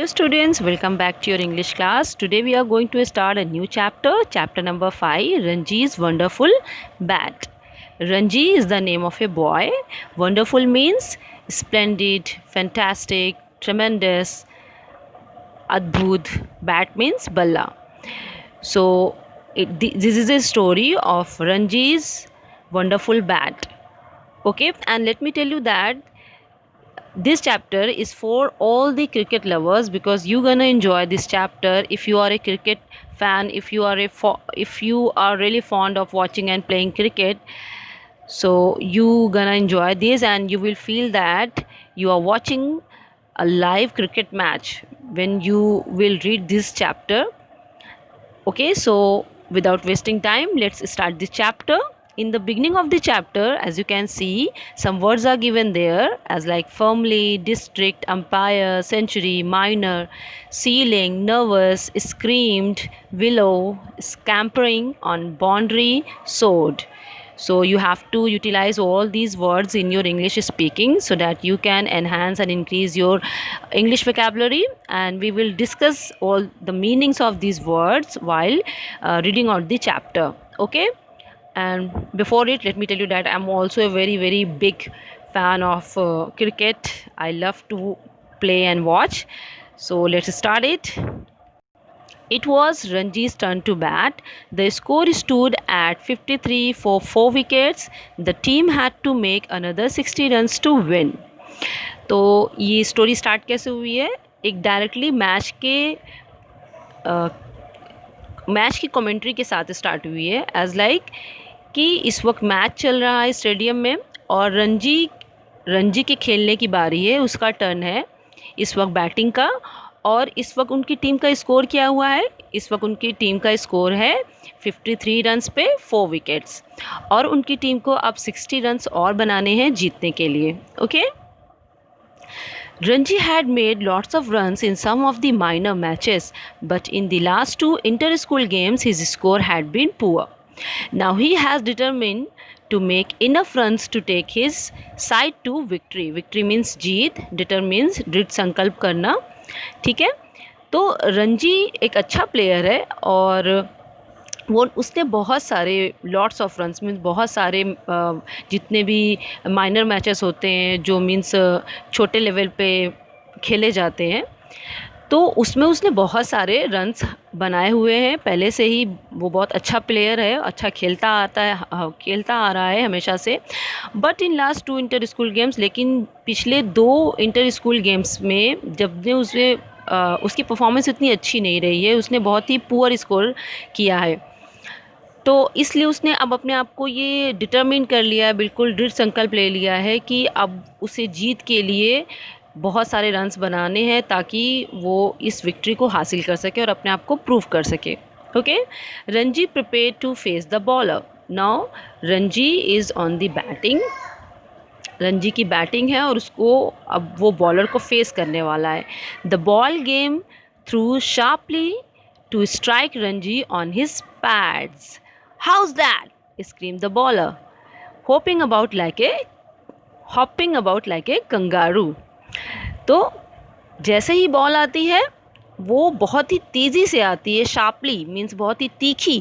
students, welcome back to your English class. Today we are going to start a new chapter, chapter number 5, Ranji's Wonderful Bat. Ranji is the name of a boy. Wonderful means splendid, fantastic, tremendous. Adbhut. Bat means balla. So this is a story of Ranji's wonderful bat. Okay, and let me tell you that this chapter is for all the cricket lovers because you're gonna enjoy this chapter if you are a cricket fan, if you are really fond of watching and playing cricket. So you gonna enjoy this and you will feel that you are watching a live cricket match when you will read this chapter. Okay, so without wasting time, let's start this chapter. In the beginning of the chapter, as you can see, some words are given there as like firmly, district, umpire, century, minor, ceiling, nervous, screamed, willow, scampering on boundary, sword. So you have to utilize all these words in your English speaking so that you can enhance and increase your English vocabulary, and we will discuss all the meanings of these words while reading out the chapter. Okay, and before it, let me tell you that I'm also a very big fan of cricket. I love to play and watch. So let's start it. It was Ranji's turn to bat. The score stood at 53 for 4 wickets. The team had to make another 60 runs to win. तो ये story start कैसे हुई है? एक directly match की commentary के साथ start हुई है एज लाइक कि इस वक्त मैच चल रहा है स्टेडियम में और रंजी के खेलने की बारी है, उसका टर्न है इस वक्त बैटिंग का। और इस वक्त उनकी टीम का स्कोर क्या हुआ है? इस वक्त उनकी टीम का स्कोर है 53 रन्स पे 4 विकेट्स और उनकी टीम को अब 60 रन्स और बनाने हैं जीतने के लिए। Okay, Ranji had made lots of runs in some of the minor matches, but in the last 2 inter-school games his score had been poor. Now he has determined to make enough runs to take his side to victory. Victory means Jeet, determines दृढ़ संकल्प करना। ठीक है, तो रंजी एक अच्छा player है और वो उसने बहुत सारे लॉट्स ऑफ रन्स मीन्स बहुत सारे जितने भी माइनर मैचेस होते हैं जो मीन्स छोटे लेवल पे खेले जाते हैं, तो उसमें उसने बहुत सारे रन्स बनाए हुए हैं। पहले से ही वो बहुत अच्छा प्लेयर है, अच्छा खेलता आ रहा है हमेशा से। But in last 2 inter school games, लेकिन पिछले 2 इंटर स्कूल गेम्स में जब ने उसकी परफॉर्मेंस इतनी अच्छी नहीं रही है, उसने बहुत ही पुअर स्कोर किया है। तो इसलिए उसने अब अपने आप को ये डिटरमिन कर लिया है, बिल्कुल दृढ़ संकल्प ले लिया है कि अब उसे जीत के लिए बहुत सारे रन्स बनाने हैं ताकि वो इस विक्ट्री को हासिल कर सके और अपने आप को प्रूव कर सके। Okay, Ranji prepare to face the bowler. Now Ranji is on the batting. Ranji की बैटिंग है और उसको अब वो बॉलर को फेस करने वाला है। The ball came through sharply to strike Ranji on his pads. How's that? Screamed the bowler, hopping about like a kangaroo. तो जैसे ही बॉल आती है वो बहुत ही तेज़ी से आती है, शार्पली मीन्स बहुत ही तीखी,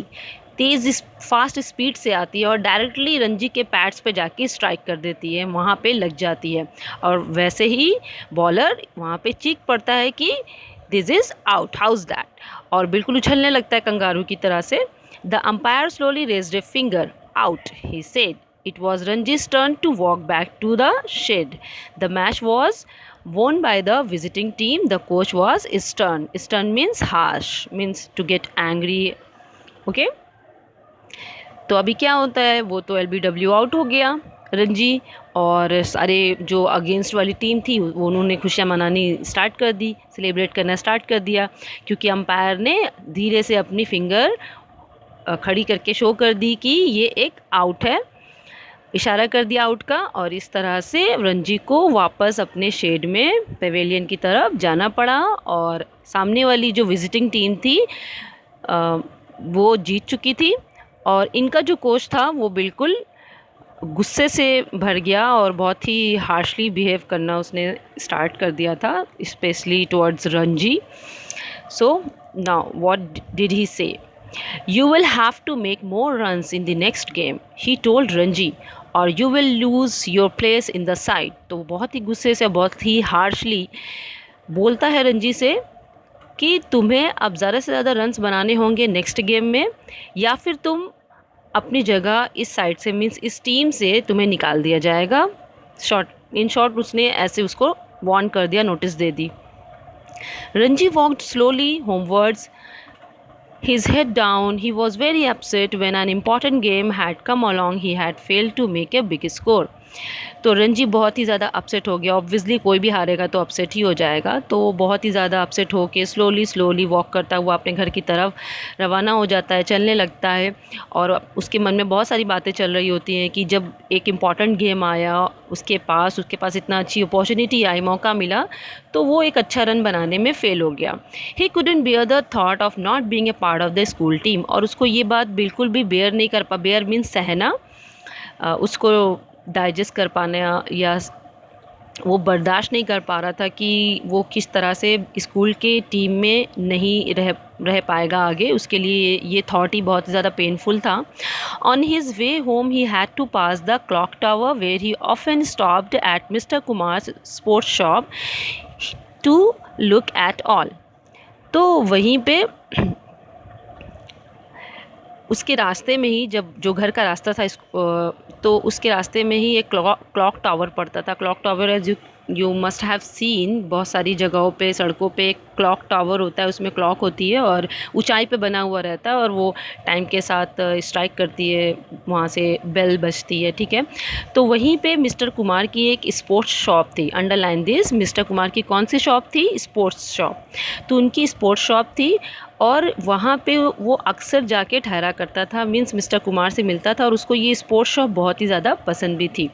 तेज़ फास्ट स्पीड से आती है और डायरेक्टली रंजी के पैड्स पे जाके स्ट्राइक कर देती है, वहाँ पे लग जाती है। और वैसे ही बॉलर वहाँ पे चीख पड़ता है कि this is out, house that, और बिल्कुल उछलने लगता है कंगारू की तरह से। The umpire slowly raised a finger. Out, he said. It was Ranji's turn to walk back to the shed. The match was won by the visiting team. The coach was stern. Stern means harsh, means to get angry. Okay? तो अभी क्या होता है, वो तो LBW out हो गया रंजी, और सारे जो अगेंस्ट वाली टीम थी वो उन्होंने खुशियाँ मनानी स्टार्ट कर दी, सेलिब्रेट करना स्टार्ट कर दिया, क्योंकि अंपायर ने धीरे से अपनी फिंगर खड़ी करके शो कर दी कि ये एक आउट है, इशारा कर दिया आउट का। और इस तरह से रंजी को वापस अपने शेड में पेवेलियन की तरफ जाना पड़ा और सामने वाली जो विजिटिंग टीम थी वो जीत चुकी थी और इनका जो कोच था वो बिल्कुल गुस्से से भर गया और बहुत ही हार्शली बिहेव करना उसने स्टार्ट कर दिया था, specially towards Ranji. So now what did he से? You will have to make more runs in the next game, he told Ranji, or you will lose your place in the side. तो बहुत ही गुस्से से, बहुत ही harshly बोलता है रणजी से कि तुम्हें अब ज़्यादा से ज़्यादा रन्स बनाने होंगे नेक्स्ट गेम में, या फिर तुम अपनी जगह इस साइड से, मीन्स इस टीम से तुम्हें निकाल दिया जाएगा. इन शॉर्ट उसने ऐसे उसको वार्न कर दिया, नोटिस दे दी. Ranji walked slowly homewards, his head down. He was very upset when an important game had come along. He had failed to make a big score. तो रणजी बहुत ही ज़्यादा अपसेट हो गया. ऑब्वियसली कोई भी हारेगा तो अपसेट ही हो जाएगा. तो बहुत ही ज़्यादा अपसेट होके स्लोली वॉक करता हुआ अपने घर की तरफ रवाना हो जाता है, चलने लगता है. और उसके मन में बहुत सारी बातें चल रही होती हैं कि जब एक इम्पॉर्टेंट गेम आया उसके पास इतना अच्छी अपॉर्चुनिटी आई, मौका मिला, तो वो एक अच्छा रन बनाने में फ़ेल हो गया. He couldn't bear the thought of not being a part of the school team. और उसको ये बात बिल्कुल भी बेयर नहीं कर पा, बेयर मीन्स सहना, उसको डाइजेस्ट कर पाना या वो बर्दाश्त नहीं कर पा रहा था कि वो किस तरह से स्कूल के टीम में नहीं रह पाएगा आगे. उसके लिए ये थॉट ही बहुत ज़्यादा पेनफुल था. On his way home he had to pass the clock tower where he often stopped at Mr Kumar sports shop to look at all. तो वहीं पे उसके रास्ते में ही, जब जो घर का रास्ता था तो उसके रास्ते में ही एक क्लॉक टावर पड़ता था. Clock tower as you must have seen, बहुत सारी जगहों पे, सड़कों पे एक क्लॉक टावर होता है, उसमें क्लॉक होती है और ऊंचाई पे बना हुआ रहता है और वो टाइम के साथ स्ट्राइक करती है, वहाँ से बेल बजती है. ठीक है, तो वहीं पे मिस्टर कुमार की एक स्पोर्ट्स शॉप थी. अंडरलाइन दिस, मिस्टर कुमार की कौन सी शॉप थी? Sports shop. तो उनकी स्पोर्ट्स शॉप थी और वहाँ पे वो अक्सर जाके ठहरा करता था, मीन्स मिस्टर कुमार से मिलता था और उसको ये स्पोर्ट्स शॉप बहुत ही ज़्यादा पसंद भी थी.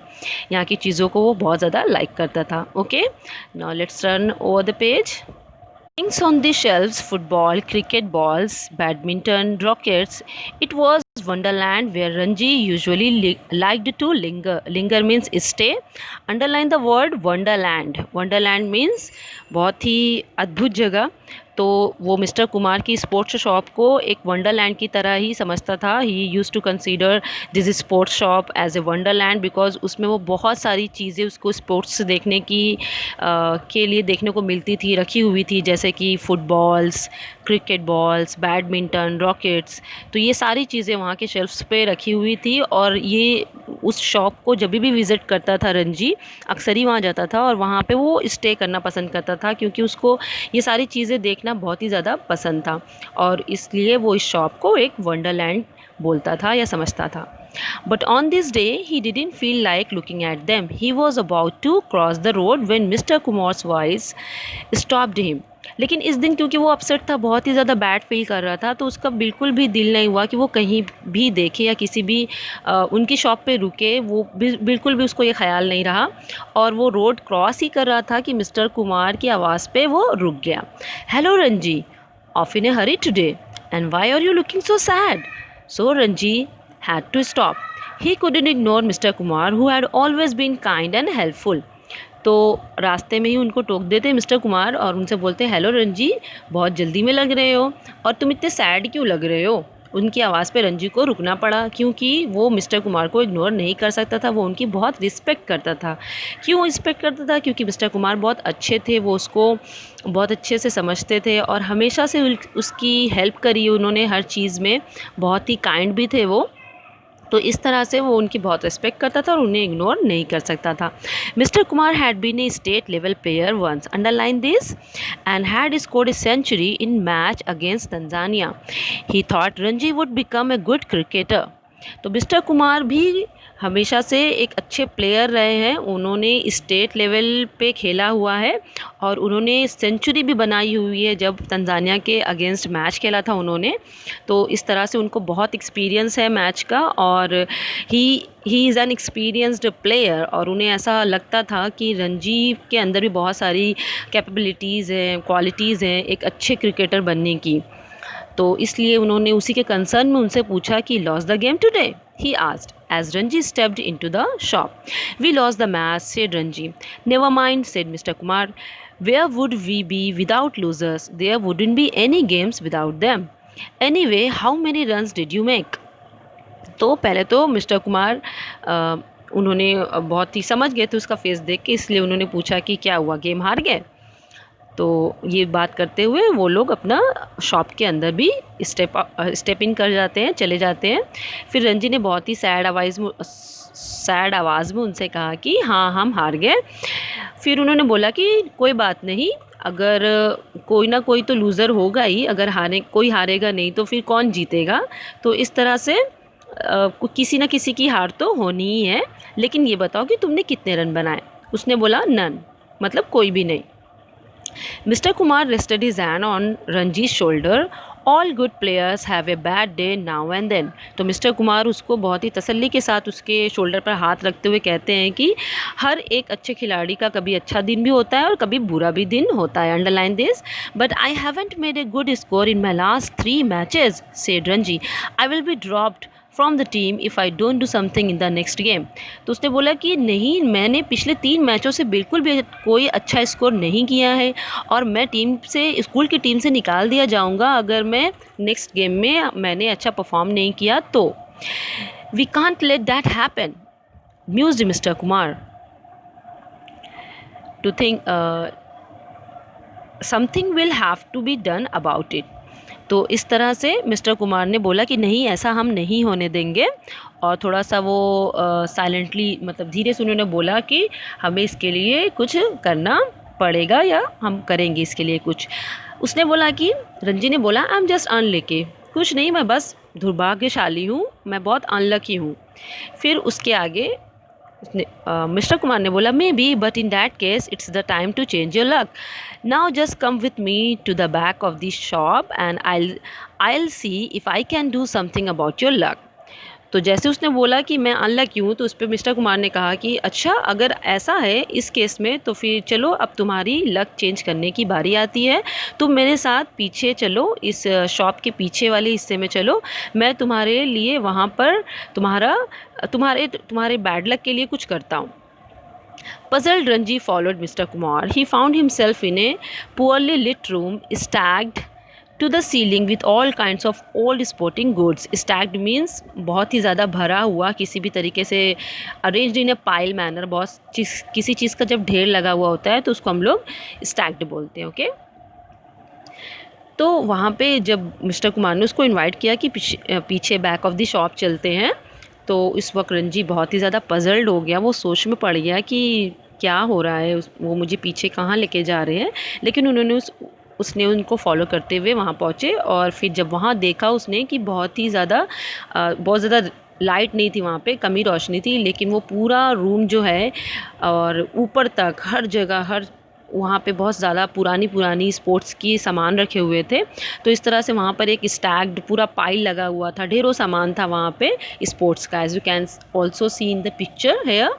यहाँ की चीज़ों को वो बहुत ज़्यादा लाइक करता था. Okay, now let's turn over the page. Things on the shelves: football, cricket balls, badminton, rackets. It was Wonderland where Ranji usually liked to linger. Linger means stay. Underline the word Wonderland. Wonderland means बहुत ही अद्भुत जगह. तो वो mister Kumar की sports shop को एक Wonderland की तरह ही समझता था. He use to consider this sports shop as a wonderland because उसमें वो बहुत सारी चीज़ें उसको स्पोर्ट्स देखने की के लिए देखने को मिलती थी, रखी हुई थी, जैसे कि footballs, cricket balls, badminton, rockets. तो ये सारी चीज़ें वहाँ के शेल्फ्स पे रखी हुई थी और ये उस शॉप को जब भी विज़िट करता था रणजी, अक्सर ही वहाँ जाता था और वहाँ पे वो स्टे करना पसंद करता था क्योंकि उसको ये सारी चीज़ें देखना बहुत ही ज़्यादा पसंद था और इसलिए वो इस शॉप को एक वंडरलैंड बोलता था या समझता था. But on this day he didn't feel like looking at them. He was about to cross the road when Mr. Kumar's voice stopped him. लेकिन इस दिन क्योंकि वो अपसेट था, बहुत ही ज़्यादा बैड फील कर रहा था, तो उसका बिल्कुल भी दिल नहीं हुआ कि वो कहीं भी देखे या किसी भी उनकी शॉप पे रुके. वो बिल्कुल भी उसको ये ख्याल नहीं रहा और वो रोड क्रॉस ही कर रहा था कि मिस्टर कुमार की आवाज़ पे वो रुक गया. Hello Ranji, off in a hurry today and why are you looking so sad? So Ranji had to stop. He couldn't ignore Mr. Kumar who had always been kind and helpful. तो रास्ते में ही उनको टोक देते मिस्टर कुमार और उनसे बोलते, हेलो रंजी, बहुत जल्दी में लग रहे हो और तुम इतने सैड क्यों लग रहे हो? उनकी आवाज़ पे रंजी को रुकना पड़ा क्योंकि वो मिस्टर कुमार को इग्नोर नहीं कर सकता था. वो उनकी बहुत रिस्पेक्ट करता था. क्यों रिस्पेक्ट करता था? क्योंकि मिस्टर कुमार बहुत अच्छे थे, वो उसको बहुत अच्छे से समझते थे और हमेशा से उसकी हेल्प करी उन्होंने हर चीज़ में. बहुत ही काइंड भी थे वो, तो इस तरह से वो उनकी बहुत रिस्पेक्ट करता था और उन्हें इग्नोर नहीं कर सकता था. Mr Kumar had been a state level player once, underline this, and had scored a century in match against Tanzania. He thought Ranji would become a good cricketer. तो मिस्टर कुमार भी हमेशा से एक अच्छे प्लेयर रहे हैं. उन्होंने स्टेट लेवल पे खेला हुआ है और उन्होंने सेंचुरी भी बनाई हुई है जब तंजानिया के अगेंस्ट मैच खेला था उन्होंने. तो इस तरह से उनको बहुत एक्सपीरियंस है मैच का और he is an experienced player और उन्हें ऐसा लगता था कि रणजी के अंदर भी बहुत सारी कैपेबिलिटीज़ हैं, क्वालिटीज़ हैं एक अच्छे क्रिकेटर बनने की. तो इसलिए उन्होंने उसी के कंसर्न में उनसे पूछा कि loss the game today, he asked. as Ranji stepped into the shop. "We lost the match," said Ranji. "Never mind," said Mr. Kumar. "Where would we be without losers? There wouldn't be any games without them. Anyway, how many runs did you make?" तो पहले तो Mr Kumar उन्होंने बहुत ही समझ गए थे उसका face देख के, इसलिए उन्होंने पूछा कि क्या हुआ, गेम हार गए? तो ये बात करते हुए वो लोग अपना शॉप के अंदर भी स्टेप इन कर जाते हैं, चले जाते हैं। फिर रंजी ने बहुत ही सैड आवाज़ में उनसे कहा कि हाँ, हम हार गए। फिर उन्होंने बोला कि कोई बात नहीं, अगर कोई ना कोई तो लूज़र होगा ही, अगर कोई हारेगा नहीं तो फिर कौन जीतेगा। तो इस तरह से किसी न किसी की हार तो होनी ही है, लेकिन ये बताओ कि तुमने कितने रन बनाए? उसने बोला नन, मतलब कोई भी नहीं। Mr. Kumar rested his hand on Ranji's shoulder. "All good players have a bad day now and then." तो मिस्टर कुमार उसको बहुत ही तसल्ली के साथ उसके शोल्डर पर हाथ रखते हुए कहते हैं कि हर एक अच्छे खिलाड़ी का कभी अच्छा दिन भी होता है और कभी बुरा भी दिन होता है। Underline this. "But I haven't made a good score in my last 3 matches," said Ranji. "I will be dropped from the team if I don't do something in the next game." तो उसने बोला कि नहीं, मैंने पिछले 3 मैचों से बिल्कुल भी कोई अच्छा स्कोर नहीं किया है और मैं स्कूल की टीम से निकाल दिया जाऊंगा अगर मैं नेक्स्ट गेम में मैंने अच्छा परफॉर्म नहीं किया तो। "We can't let that happen," mused mister Kumar, "to think something will have to be done about it." तो इस तरह से मिस्टर कुमार ने बोला कि नहीं, ऐसा हम नहीं होने देंगे। और थोड़ा सा वो साइलेंटली, मतलब धीरे से उन्होंने बोला कि हमें इसके लिए कुछ करना पड़ेगा या हम करेंगे इसके लिए कुछ। उसने बोला कि रंजी ने बोला आई एम जस्ट अनलकी, कुछ नहीं, मैं बस दुर्भाग्यशाली हूँ, मैं बहुत अनलकी हूँ। फिर उसके आगे मिस्टर कुमार ने बोला maybe, but in that case it's the time to change your luck. Now just come with me to the back of this shop and I'll see if I can do something about your luck. तो जैसे उसने बोला कि मैं unlucky हूँ, तो उस पर मिस्टर कुमार ने कहा कि अच्छा, अगर ऐसा है इस केस में तो फिर चलो, अब तुम्हारी लक चेंज करने की बारी आती है. तुम मेरे साथ पीछे चलो, इस शॉप के पीछे वाले हिस्से में चलो. मैं तुम्हारे लिए वहाँ पर तुम्हारे बैड लक के लिए कुछ करता हूँ. Puzzled, Ranji followed Mr. Kumar. He found himself in a poorly lit room, stacked to the ceiling with all kinds of old sporting goods. Stacked means बहुत ही ज़्यादा भरा हुआ, किसी भी तरीके से arranged in a pile manner. किसी चीज़ का जब ढेर लगा हुआ होता है तो उसको हम लोग stacked बोलते हैं. ओके, तो वहाँ पे जब मिस्टर कुमार ने उसको इनवाइट किया कि पीछे बैक ऑफ द शॉप चलते हैं, तो इस वक्त रंजी बहुत ही ज़्यादा पजल्ड हो गया. वो सोच में पड़ गया कि क्या हो रहा है, वो मुझे पीछे कहाँ लेके जा रहे हैं. लेकिन उसने उनको फॉलो करते हुए वहाँ पहुँचे. और फिर जब वहाँ देखा उसने कि बहुत ज़्यादा लाइट नहीं थी वहाँ पे, कमी रोशनी थी, लेकिन वो पूरा रूम जो है और ऊपर तक हर जगह वहाँ पे बहुत ज़्यादा पुरानी स्पोर्ट्स की सामान रखे हुए थे. तो इस तरह से वहाँ पर एक स्टैक्ड पूरा पाइल लगा हुआ था, ढेरों सामान था वहाँ पे स्पोर्ट्स का. As you can also see in the picture here.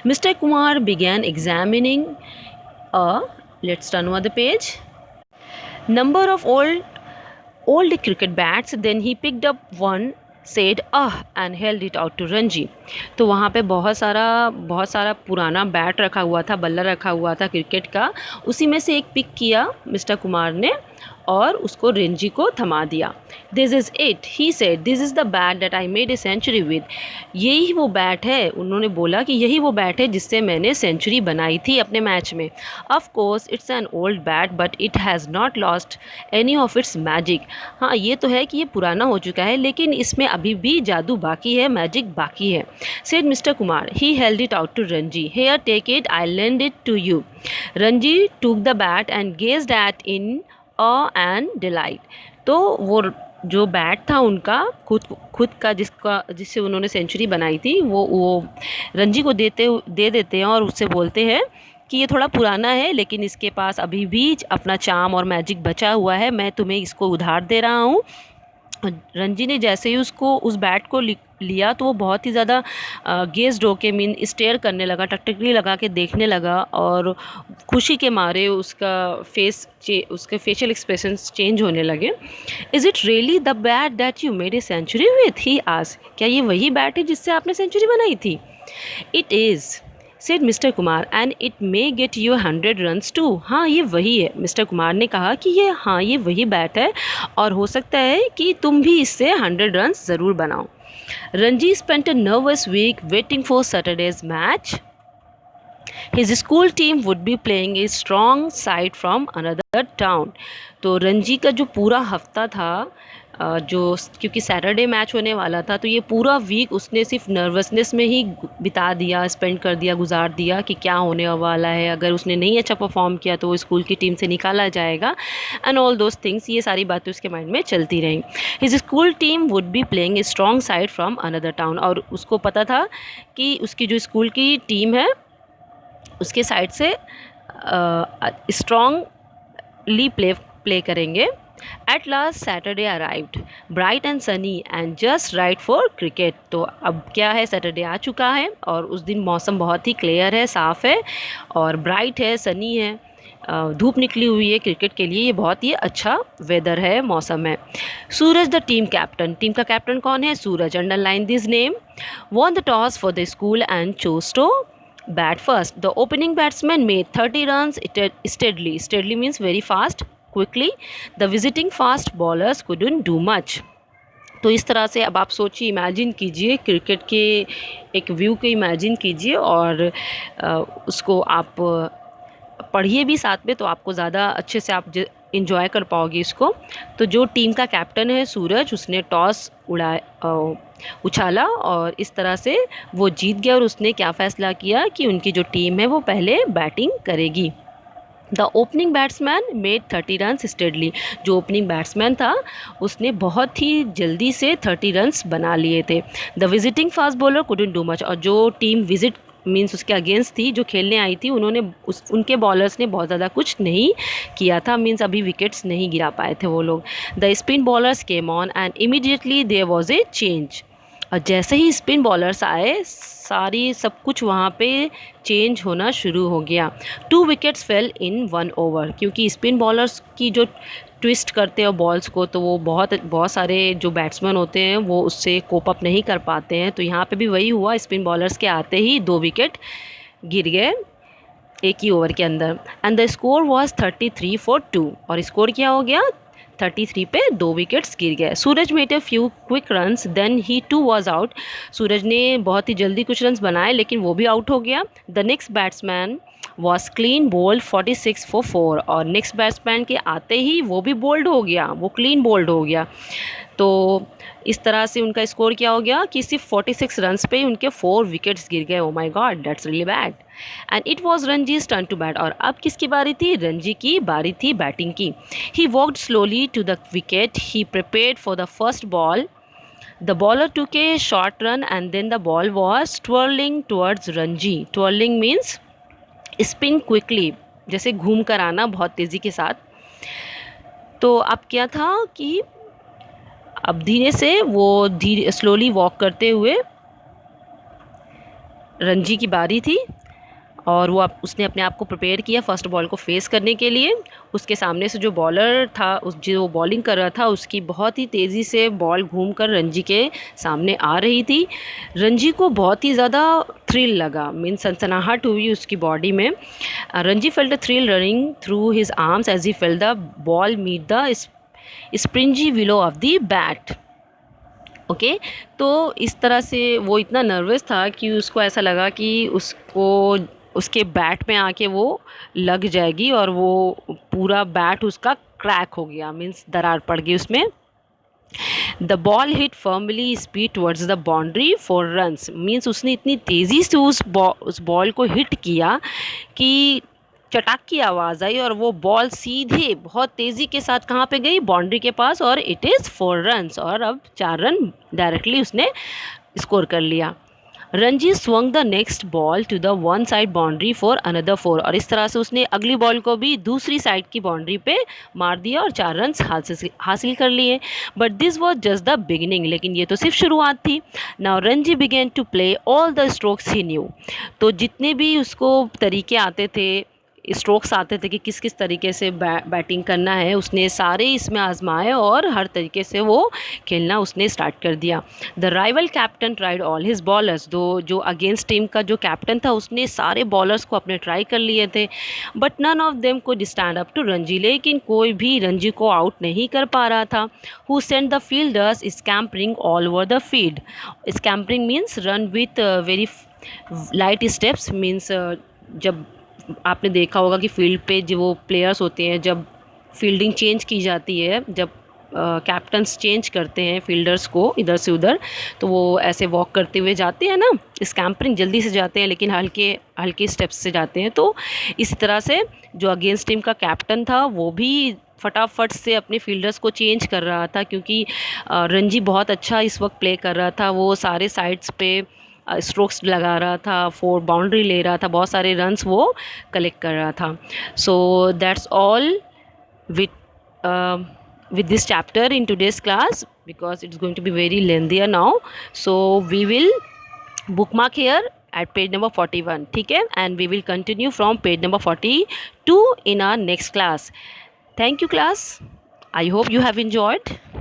Mr Kumar began examining let's turn over the page. Number of old cricket bats. Then he picked up one, said and held it out to Ranji. तो वहाँ पे बहुत सारा पुराना bat रखा हुआ था, बल्ला रखा हुआ था क्रिकेट का. उसी में से एक पिक किया मिस्टर कुमार ने और उसको रंजी को थमा दिया. This is it, he said, this is the bat that I made a century with. यही वो बैट है, उन्होंने बोला कि यही वो बैट है जिससे मैंने सेंचुरी बनाई थी अपने मैच में. Of course it's an old bat but it has not lost any of its magic. हाँ, ये तो है कि ये पुराना हो चुका है, लेकिन इसमें अभी भी जादू बाकी है, मैजिक बाकी है. Said Mr Kumar. He held it out to Ranji. Here, take it, I lend it to you. Ranji took the bat and gazed at in and delight. तो वो जो बैट था उनका खुद का जिससे उन्होंने सेंचुरी बनाई थी, वो रंजी को दे देते हैं और उससे बोलते हैं कि ये थोड़ा पुराना है, लेकिन इसके पास अभी भी अपना चार्म और मैजिक बचा हुआ है, मैं तुम्हें इसको उधार दे रहा हूँ. रंजी ने जैसे ही उस बैट को लिया तो वो बहुत ही ज़्यादा गेस्ड होके मीन स्टेयर करने लगा, टकटकी लगा के देखने लगा और खुशी के मारे उसके फेशियल एक्सप्रेशंस चेंज होने लगे। Is it really the bat that you made a century with, he asked, क्या ये वही बैट है जिससे आपने सेंचुरी बनाई थी? It is said Mr Kumar and it may get you 100 runs too, हाँ ये वही है। मिस्टर कुमार ने कहा कि ये वही बैट है और हो सकता है कि तुम भी इससे 100 रन्स ज़रूर बनाओ। Ranji spent a nervous week waiting for Saturday's match. His school team would be playing a strong side from another town. तो रंजी का जो पूरा हफ्ता था क्योंकि सैटरडे मैच होने वाला था, तो ये पूरा वीक उसने सिर्फ नर्वसनेस में ही बिता दिया, स्पेंड कर दिया, गुजार दिया कि क्या होने वाला है, अगर उसने नहीं अच्छा परफॉर्म किया तो वो स्कूल की टीम से निकाला जाएगा एंड ऑल दोज थिंग्स। ये सारी बातें उसके माइंड में चलती रहीं। His school team would be playing a strong side from another town, और उसको पता था कि उसकी जो स्कूल की टीम है उसके साइड से स्ट्रॉन्गली प्ले करेंगे। At last Saturday arrived, bright and sunny and just right for cricket. तो अब क्या है, सैटरडे आ चुका है और उस दिन मौसम बहुत ही क्लियर है, साफ़ है और ब्राइट है, सनी है, धूप निकली हुई है क्रिकेट के लिए। ये बहुत ही अच्छा वेदर है, मौसम है। Suraj the team captain, team का कैप्टन कौन है? Suraj, underline this name, won the toss for the school and chose to bat first. The opening batsman made 30 runs steadily. Steadily means very fast, quickly. The visiting fast bowlers couldn't do much. तो इस तरह से अब आप सोचिए, imagine कीजिए cricket के एक व्यू को इमेजिन कीजिए और उसको आप पढ़िए भी साथ में, तो आपको ज़्यादा अच्छे से आप इंजॉय कर पाओगे इसको। तो जो टीम का कैप्टन है सूरज, उसने टॉस उछाला और इस तरह से वो जीत गया और उसने क्या फ़ैसला किया कि उनकी जो टीम है वो पहले बैटिंग करेगी। The opening batsman made 30 runs steadily, जो ओपनिंग बैट्समैन था उसने बहुत ही जल्दी से 30 रन्स बना लिए थे। The visiting fast bowler couldn't do much, और जो टीम विजिट मीन्स उसके अगेंस्ट थी, जो खेलने आई थी, उनके बॉलर्स ने बहुत ज़्यादा कुछ नहीं किया था, मीन्स अभी विकेट्स नहीं गिरा पाए थे वो लोग। The spin bowlers came on and immediately there was a change, और जैसे ही स्पिन बॉलर्स आए सारी सब कुछ वहाँ पे चेंज होना शुरू हो गया। 2 विकेट्स फेल इन 1 ओवर, क्योंकि स्पिन बॉलर्स की जो ट्विस्ट करते हैं बॉल्स को, तो वो बहुत सारे जो बैट्समैन होते हैं वो उससे कोप अप नहीं कर पाते हैं। तो यहाँ पे भी वही हुआ, स्पिन बॉलर्स के आते ही 2 विकेट गिर गए एक ही ओवर के अंदर। And the score was 33 for 2, और स्कोर क्या हो गया? 33 पे 2 विकेट्स गिर गए। Suraj made a few quick runs then he too was out, Suraj ने बहुत ही जल्दी कुछ रन्स बनाए लेकिन वो भी आउट हो गया। The next batsman was clean bowled 46 for 4, और नेक्स्ट बैट्समैन के आते ही वो भी बोल्ड हो गया, वो क्लीन बोल्ड हो गया। तो इस तरह से उनका स्कोर क्या हो गया कि सिर्फ 46 रन्स पे उनके 4 विकेट्स गिर गए। Oh my god, that's really bad. And it was Ranji's turn to bat, और अब किसकी बारी थी? रंजी की बारी थी बैटिंग की। He walked slowly to the wicket, he prepared for the first ball. The bowler took a short run and then the ball was twirling towards Ranji. Twirling means spin quickly, जैसे घूम कर आना बहुत तेज़ी के साथ। तो अब क्या था कि अब धीरे से वो स्लोली वॉक करते हुए रंजी की बारी थी और उसने अपने आप को प्रिपेयर किया फर्स्ट बॉल को फेस करने के लिए। उसके सामने से जो बॉलर था, जो बॉलिंग कर रहा था, उसकी बहुत ही तेज़ी से बॉल घूमकर रंजी के सामने आ रही थी। रंजी को बहुत ही ज़्यादा थ्रिल लगा, मीन्स सनसनाहट हुई उसकी बॉडी में। Ranji felt a thrill running through his arms as he felt the ball meet the springy willow of the bat. Okay तो इस तरह से वो इतना नर्वस था कि उसको ऐसा लगा कि उसके बैट में आके वो लग जाएगी और वो पूरा बैट उसका क्रैक हो गया, मीन्स दरार पड़ गई उसमें। The ball hit firmly speed towards the boundary for runs, means उसने इतनी तेज़ी से उस बॉल को हिट किया कि चटाक की आवाज़ आई और वो बॉल सीधे बहुत तेज़ी के साथ कहाँ पे गई? बाउंड्री के पास, और इट इज़ 4 रन्स, और अब 4 रन डायरेक्टली उसने स्कोर कर लिया। Ranji swung the next ball to the one side boundary for another 4 और इस तरह से उसने अगली बॉल को भी दूसरी साइड की बाउंड्री पे मार दिया और 4 रन हासिल कर लिए. But this was just the beginning, लेकिन ये तो सिर्फ शुरुआत थी. Now Ranji began to play all the strokes he knew. तो जितने भी उसको तरीके आते थे, स्ट्रोक्स आते थे कि किस किस तरीके से बैटिंग करना है, उसने सारे इसमें आजमाए और हर तरीके से वो खेलना उसने स्टार्ट कर दिया. The rival captain tried all his bowlers. जो अगेंस्ट टीम का जो कैप्टन था उसने सारे बॉलर्स को अपने ट्राई कर लिए थे, but none of them could stand up to Ranji. लेकिन कोई भी रणजी को आउट नहीं कर पा रहा था. He sent the fielders scampering all over the field. Scampering means run with very light steps. Means जब आपने देखा होगा कि फील्ड पे जो वो प्लेयर्स होते हैं, जब फील्डिंग चेंज की जाती है, जब कैप्टन्स चेंज करते हैं फील्डर्स को इधर से उधर, तो वो ऐसे वॉक करते हुए जाते हैं ना, स्कैम्परिंग जल्दी से जाते हैं लेकिन हल्के हल्के स्टेप्स से जाते हैं. तो इस तरह से जो अगेंस्ट टीम का कैप्टन था वो भी फटाफट से अपने फील्डर्स को चेंज कर रहा था, क्योंकि रणजी बहुत अच्छा इस वक्त प्ले कर रहा था. वो सारे साइड्स पे स्ट्रोक्स लगा रहा था, 4 बाउंड्री ले रहा था, बहुत सारे रन्स वो कलेक्ट कर रहा था. So that's all with this chapter in today's class, because it's going to be very lengthier now. So we will bookmark here at page number 41, ठीक है, and we will continue from page number 42 in our next class. Thank you class. I hope you have enjoyed.